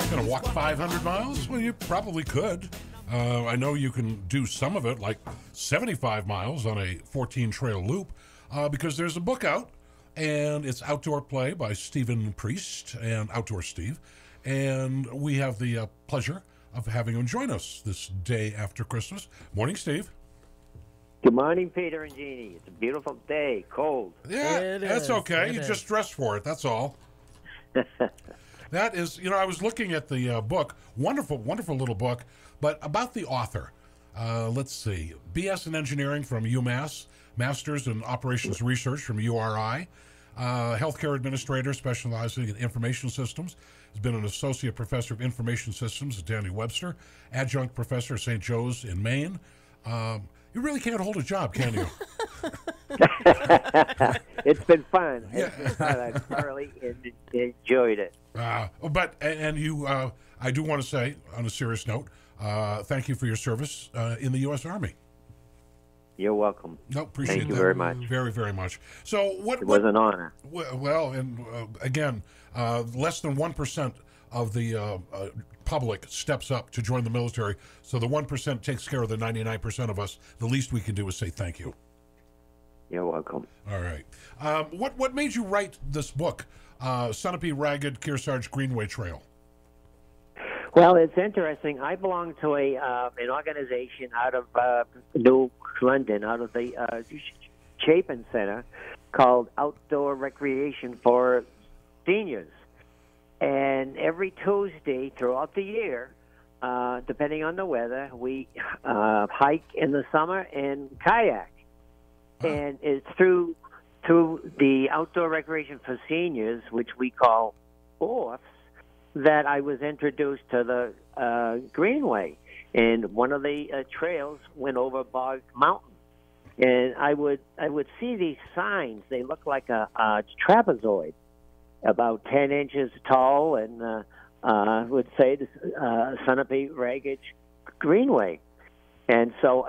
Gonna walk 500 miles? Well, you probably could. I know you can do some of it, like 75 miles on a 14-trail loop, because there's a book out, and it's Outdoor Play by Stephen Priest and Outdoor Steve, and we have the pleasure of having him join us this day after Christmas. Morning, Steve. Good morning, Peter and Jeannie. It's a beautiful day, cold. Yeah, that's okay. You just dressed for it, that's all. That is, I was looking at the book, wonderful, wonderful little book, but about the author. Let's see, BS in Engineering from UMass, Masters in Operations Research from URI, healthcare administrator specializing in information systems, has been an associate professor of information systems at Daniel Webster, adjunct professor at St. Joe's in Maine. You really can't hold a job, can you? It's been fun. I thoroughly enjoyed it. And you, I do want to say, on a serious note, thank you for your service in the U.S. Army. You're welcome. No, appreciate that. Thank you very much. Very, very much. So it was an honor. Well, and again, less than 1% of the public steps up to join the military. So the 1% takes care of the 99% of us. The least we can do is say thank you. You're welcome. All right. What made you write this book, Sunapee-Ragged-Kearsarge Greenway Trail? Well, it's interesting. I belong to an organization out of New London, out of the Chapin Center, called Outdoor Recreation for Seniors. And every Tuesday throughout the year, depending on the weather, we hike in the summer and kayak. And it's through the Outdoor Recreation for Seniors, which we call ORFs, that I was introduced to the Greenway. And one of the trails went over Bog Mountain. And I would see these signs. They look like a trapezoid, about 10 inches tall, and would say the Sunapee-Ragged Greenway. And so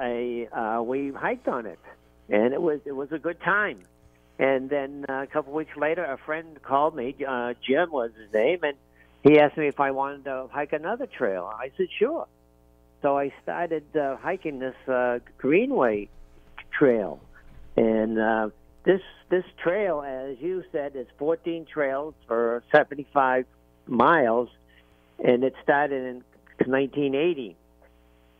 we hiked on it. And it was a good time. And then a couple of weeks later, a friend called me, Jim was his name, and he asked me if I wanted to hike another trail. I said, sure. So I started hiking this Greenway trail. And this trail, as you said, is 14 trails for 75 miles, and it started in 1980.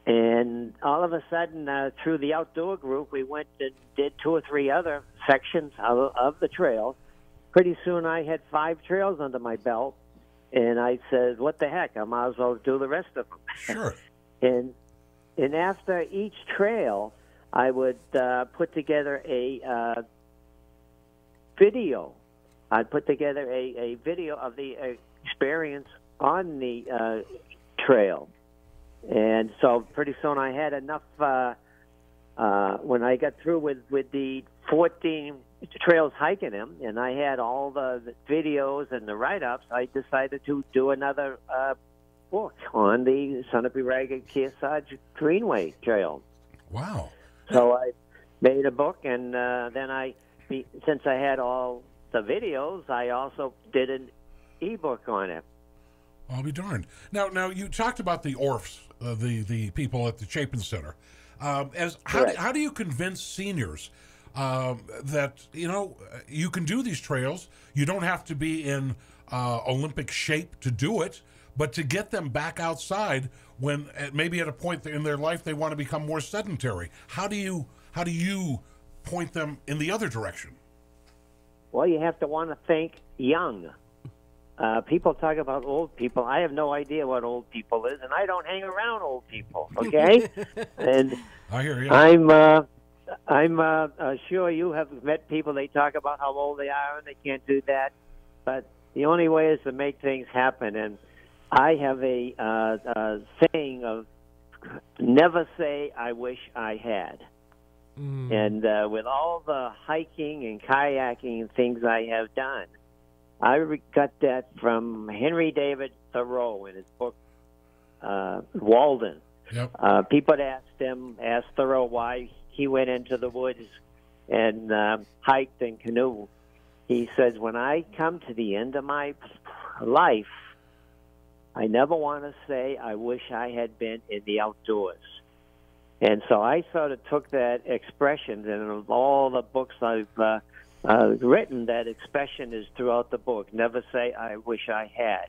And all of a sudden, through the outdoor group, we went and did 2 or 3 other sections of the trail. Pretty soon, I had 5 trails under my belt, and I said, what the heck, I might as well do the rest of them. Sure. And after each trail, I would put together a video. I'd put together a video of the experience on the trail. And so pretty soon I had enough, when I got through with the 14 trails hiking them, and I had all the videos and the write-ups, I decided to do another book on the Sunapee-Ragged-Kearsarge Greenway Trail. Wow. So I made a book, and then since I had all the videos, I also did an e-book on it. I'll be darned. Now you talked about the ORFs, the people at the Chapin Center. How do you convince seniors that you can do these trails? You don't have to be in Olympic shape to do it, but to get them back outside when maybe at a point in their life they want to become more sedentary. How do you point them in the other direction? Well, you have to want to think young. People talk about old people. I have no idea what old people is, and I don't hang around old people. Okay, and I hear you. I'm sure you have met people. They talk about how old they are and they can't do that, but the only way is to make things happen. And I have a saying of never say I wish I had. And with all the hiking and kayaking and things I have done, I got that from Henry David Thoreau in his book, Walden. Yep. People asked Thoreau why he went into the woods and hiked and canoe. He says, when I come to the end of my life, I never want to say I wish I had been in the outdoors. And so I sort of took that expression, and of all the books I've written, that expression is throughout the book. Never say I wish I had.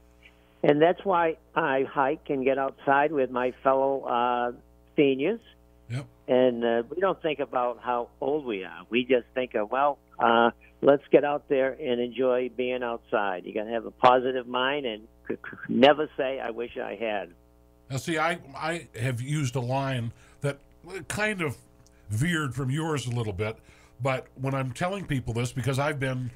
And that's why I hike and get outside with my fellow seniors. Yep. And we don't think about how old we are. We just think of, well, let's get out there and enjoy being outside. You got to have a positive mind and never say, I wish I had. Now, see, I have used a line that kind of veered from yours a little bit, but when I'm telling people this, because I've been,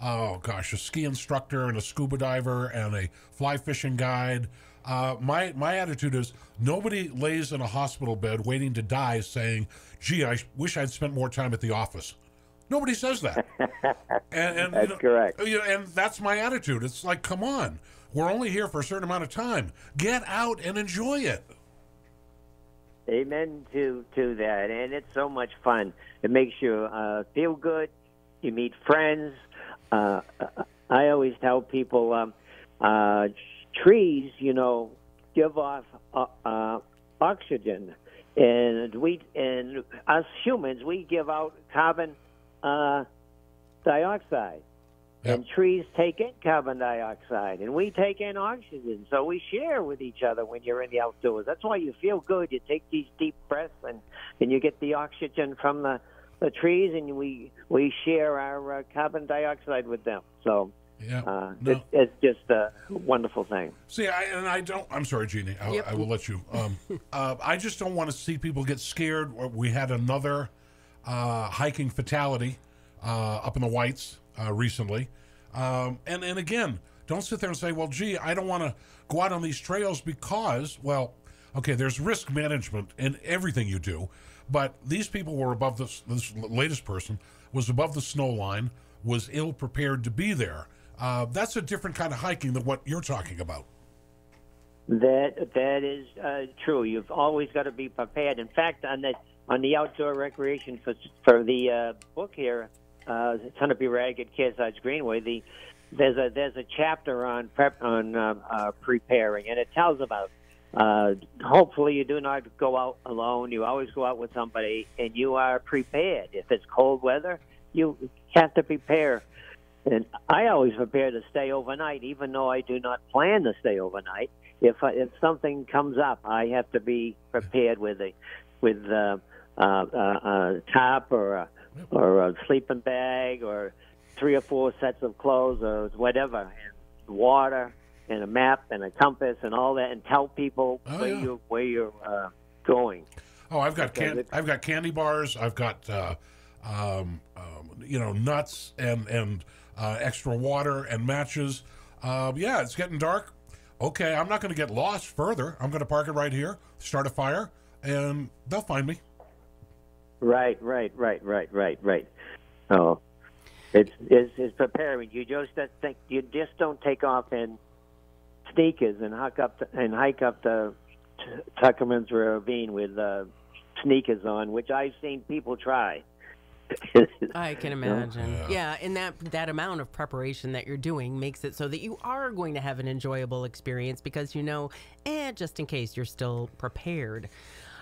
a ski instructor and a scuba diver and a fly fishing guide, my attitude is nobody lays in a hospital bed waiting to die saying, gee, I wish I'd spent more time at the office. Nobody says that. And that's correct. And that's my attitude. It's like, come on. We're only here for a certain amount of time. Get out and enjoy it. Amen to that. And it's so much fun. It makes you feel good. You meet friends. I always tell people trees, give off oxygen. And us humans, we give out carbon dioxide. Yep. And trees take in carbon dioxide, and we take in oxygen. So we share with each other when you're in the outdoors. That's why you feel good. You take these deep breaths, and you get the oxygen from the trees, and we share our carbon dioxide with them. So yeah, it's just a wonderful thing. See, I'm sorry, Jeanne. I will let you. I just don't want to see people get scared. We had another hiking fatality up in the Whites recently. And again, don't sit there and say, well, gee, I don't want to go out on these trails because, well, okay, there's risk management in everything you do, but these people were above this latest person was above the snow line, was ill prepared to be there. That's a different kind of hiking than what you're talking about. That is true. You've always got to be prepared. In fact, on the outdoor recreation for the book here, Sunapee-Ragged-Kearsarge Greenway, there's a chapter on preparing, and it tells about hopefully you do not go out alone. You always go out with somebody, and you are prepared. If it's cold weather, you have to prepare. And I always prepare to stay overnight, even though I do not plan to stay overnight. If something comes up, I have to be prepared with a top or a sleeping bag or 3 or 4 sets of clothes or whatever, and water and a map and a compass and all that, and tell people where you're going. Oh, I've got candy bars. I've got nuts and extra water and matches. Yeah, it's getting dark. Okay, I'm not going to get lost further. I'm going to park it right here, start a fire, and they'll find me. Right. Oh, it's preparing. You just don't take off in sneakers and hike up the Tuckerman's Ravine with sneakers on, which I've seen people try. I can imagine. Yeah, and that amount of preparation that you're doing makes it so that you are going to have an enjoyable experience because just in case you're still prepared.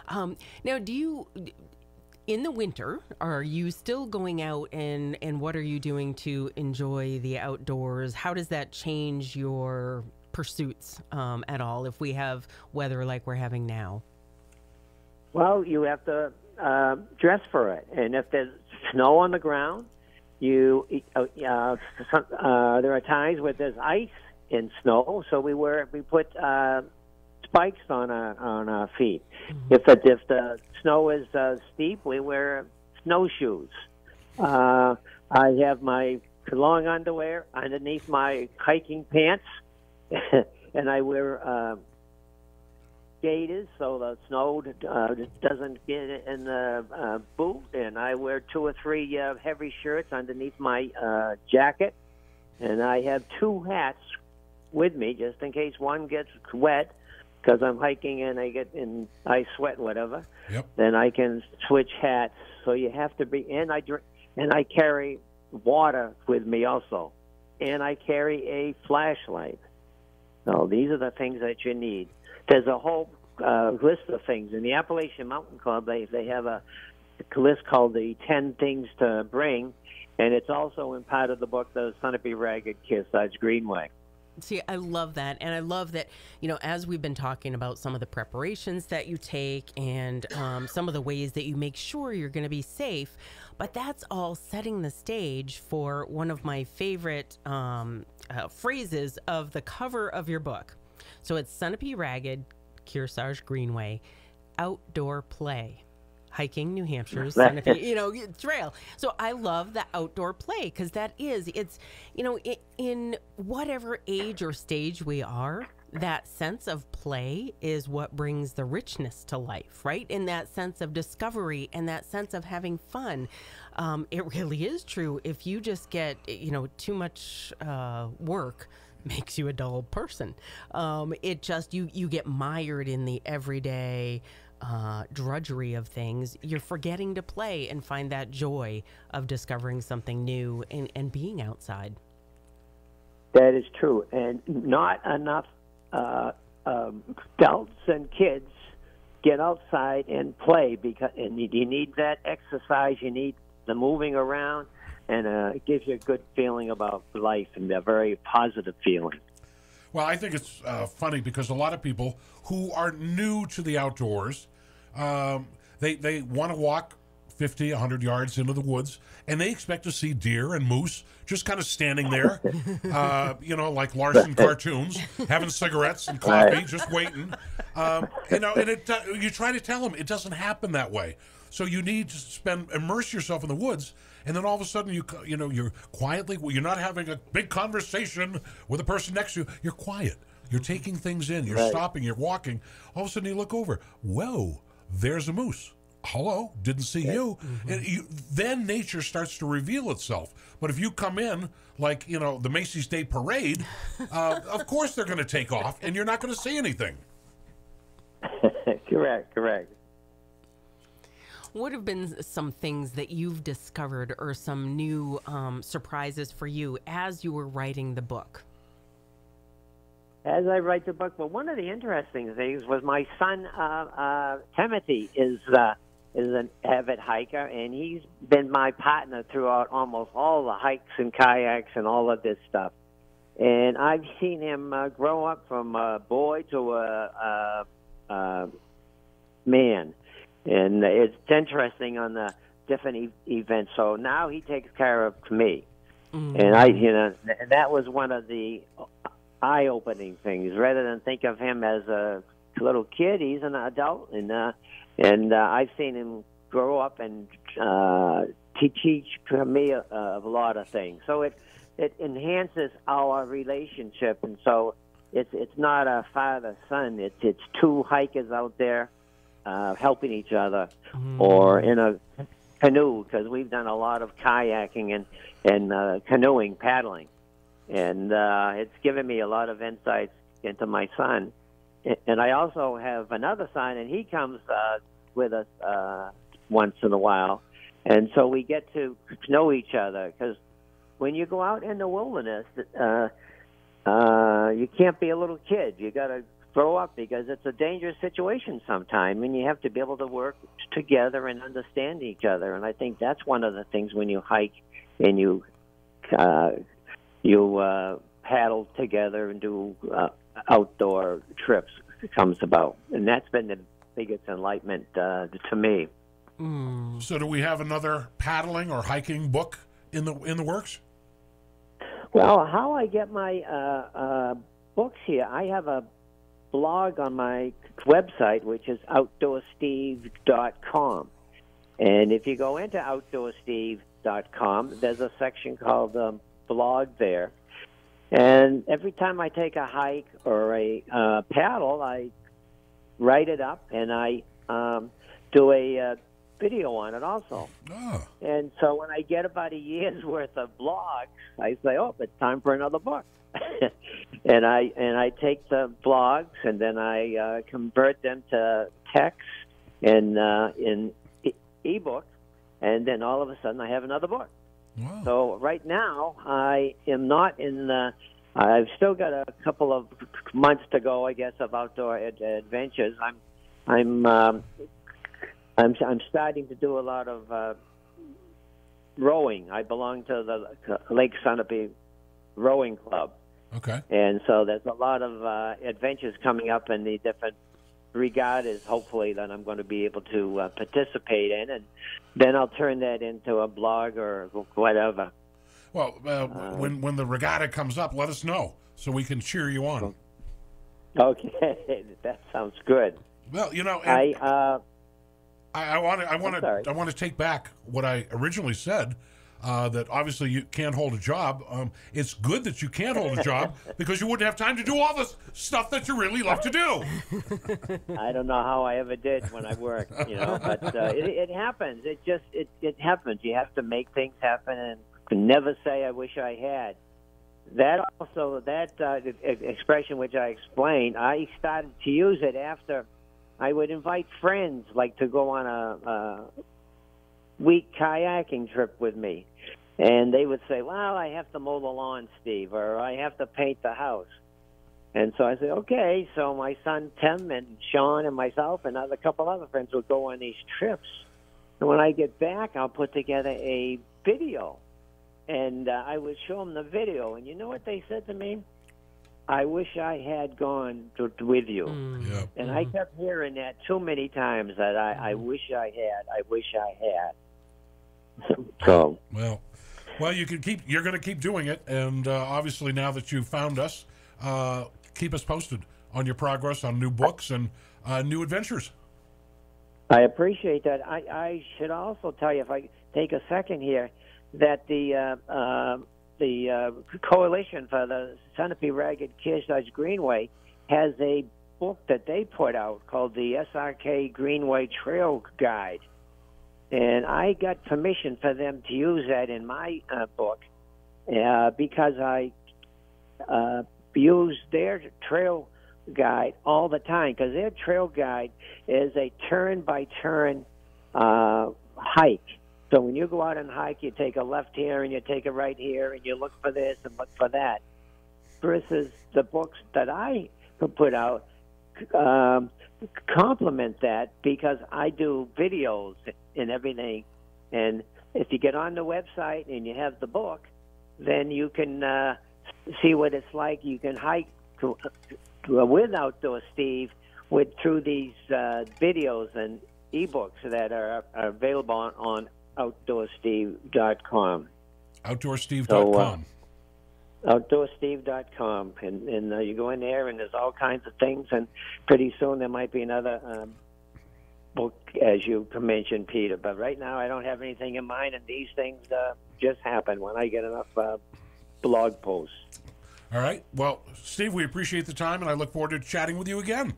Now, in the winter, are you still going out and what are you doing to enjoy the outdoors? How does that change your pursuits at all if we have weather like we're having now? Well, you have to dress for it. And if there's snow on the ground, there are times where there's ice and snow, so we put spikes on our feet. Mm-hmm. If the snow is steep, we wear snowshoes. I have my long underwear underneath my hiking pants, and I wear gaiters so the snow doesn't get in the boot, and I wear 2 or 3 heavy shirts underneath my jacket, and I have 2 hats with me just in case one gets wet because I'm hiking and I sweat whatever. Yep. Then I can switch hats. So you have to be, and I carry water with me also, and I carry a flashlight. So these are the things that you need. There's a whole list of things. In the Appalachian Mountain Club, they have a list called the 10 Things to Bring, and it's also in part of the book, the Sunapee-Ragged-Kearsarge Greenway. See, I love that. And I love that, as we've been talking about some of the preparations that you take and some of the ways that you make sure you're going to be safe, but that's all setting the stage for one of my favorite phrases of the cover of your book. So it's Sunapee-Ragged-Kearsarge Greenway, outdoor play. Hiking New Hampshire's Sunapee, trail. So I love the outdoor play because it's, in whatever age or stage we are, that sense of play is what brings the richness to life, right? And that sense of discovery and that sense of having fun. It really is true. If you just get, too much work, makes you a dull person. It just, you get mired in the everyday drudgery of things. You're forgetting to play and find that joy of discovering something new and being outside. That is true. And not enough adults and kids get outside and play and you need that exercise. You need the moving around, and it gives you a good feeling about life and a very positive feeling. Well, I think it's funny because a lot of people who are new to the outdoors, they want to walk 50, 100 yards into the woods, and they expect to see deer and moose just kind of standing there, like Larson cartoons, having cigarettes and coffee, just waiting. And you try to tell them it doesn't happen that way. So you need to immerse yourself in the woods, and then all of a sudden you're quietly. You're not having a big conversation with the person next to you. You're quiet. You're taking things in. You're stopping. You're walking. All of a sudden you look over. Whoa, there's a moose. Hello, didn't see you. Mm-hmm. And then nature starts to reveal itself. But if you come in like the Macy's Day Parade, of course they're going to take off, and you're not going to see anything. Correct. What have been some things that you've discovered or some new surprises for you as you were writing the book? As I write the book, well, one of the interesting things was my son, Timothy, is an avid hiker, and he's been my partner throughout almost all the hikes and kayaks and all of this stuff. And I've seen him grow up from a boy to a man. And it's interesting on the different events. So now he takes care of me. Mm-hmm. And that was one of the eye-opening things. Rather than think of him as a little kid, he's an adult, and I've seen him grow up and teach me a lot of things. So it enhances our relationship, and so it's not a father-son. It's two hikers out there helping each other, or in a canoe, because we've done a lot of kayaking and canoeing, paddling. And it's given me a lot of insights into my son. And I also have another son, and he comes with us once in a while. And so we get to know each other, because when you go out in the wilderness, you can't be a little kid. You got to grow up, because it's a dangerous situation sometimes, and you have to be able to work together and understand each other. And I think that's one of the things when you hike and you paddle together and do outdoor trips comes about. And that's been the biggest enlightenment to me. So do we have another paddling or hiking book in the works? Well, how I get my books here, I have a blog on my website, which is outdoorsteve.com. And if you go into outdoorsteve.com, there's a section called blog there. And every time I take a hike or a paddle, I write it up, and I do a video on it also. Oh. And so when I get about a year's worth of blogs, I say, oh, it's time for another book. and I take the blogs, and then I convert them to text and in ebook, and then all of a sudden I have another book. Wow. So right now, I am not in the. I've still got a couple of months to go, I guess, of outdoor adventures. I'm starting to do a lot of rowing. I belong to the Lake Sunapee Rowing Club. Okay. And so there's a lot of adventures coming up in the different regattas, hopefully, that I'm going to be able to participate in. And then I'll turn that into a blog or whatever. Well, when the regatta comes up, let us know so we can cheer you on. Okay, that sounds good. Well, you know, I want to take back what I originally said. That obviously you can't hold a job. It's good that you can't hold a job because you wouldn't have time to do all the stuff that you really love to do. I don't know how I ever did when I worked, but it happens. It happens. You have to make things happen and never say I wish I had. That expression which I explained, I started to use it after I would invite friends, like to go on a week kayaking trip with me. And they would say, well, I have to mow the lawn, Steve, or I have to paint the house. And so I said, okay. So my son Tim and Sean and myself and a couple other friends would go on these trips. And when I get back, I'll put together a video. And I would show them the video. And you know what they said to me? I wish I had gone with you. Yeah. And I kept hearing that too many times, that I wish I had. So well, you're going to keep doing it, and obviously now that you've found us, keep us posted on your progress on new books and new adventures. I appreciate that. I should also tell you, if I take a second here, that the Coalition for the Sunapee-Ragged-Kearsarge Greenway has a book that they put out called the SRK Greenway Trail Guide. And I got permission for them to use that in my book because I use their trail guide all the time, because their trail guide is a turn-by-turn hike. So when you go out and hike, you take a left here and you take a right here and you look for this and look for that. Versus the books that I put out complement that, because I do videos and everything. And if you get on the website and you have the book, then you can see what it's like. You can hike with Outdoor Steve through these videos and ebooks that are available on OutdoorSteve.com. OutdoorSteve.com. OutdoorSteve.com, and you go in there, and there's all kinds of things, and pretty soon there might be another book, as you mentioned, Peter. But right now, I don't have anything in mind, and these things just happen when I get enough blog posts. All right. Well, Steve, we appreciate the time, and I look forward to chatting with you again.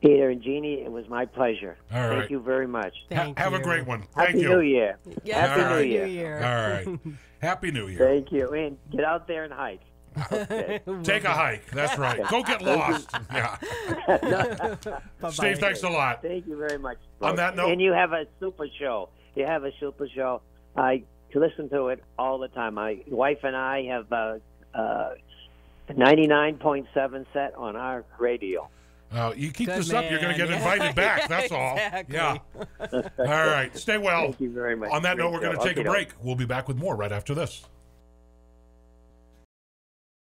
Peter and Jeannie, it was my pleasure. All right. Thank you very much. Have a great one. Thank you. Happy New Year. Yes, Happy New Year. All right. Happy New Year. Thank you. And get out there and hike. Okay. Take a hike. That's right. Go get lost. Yeah. Steve, thanks a lot. Thank you very much. On that note. And you have a super show. I listen to it all the time. My wife and I have 99.7 set on our radio. You keep Good this man. up, you're going to get invited back. That's all. Exactly. Yeah. All right. Stay well. Thank you very much. On that note, we're going to take a Okay, break. We'll be back with more right after this.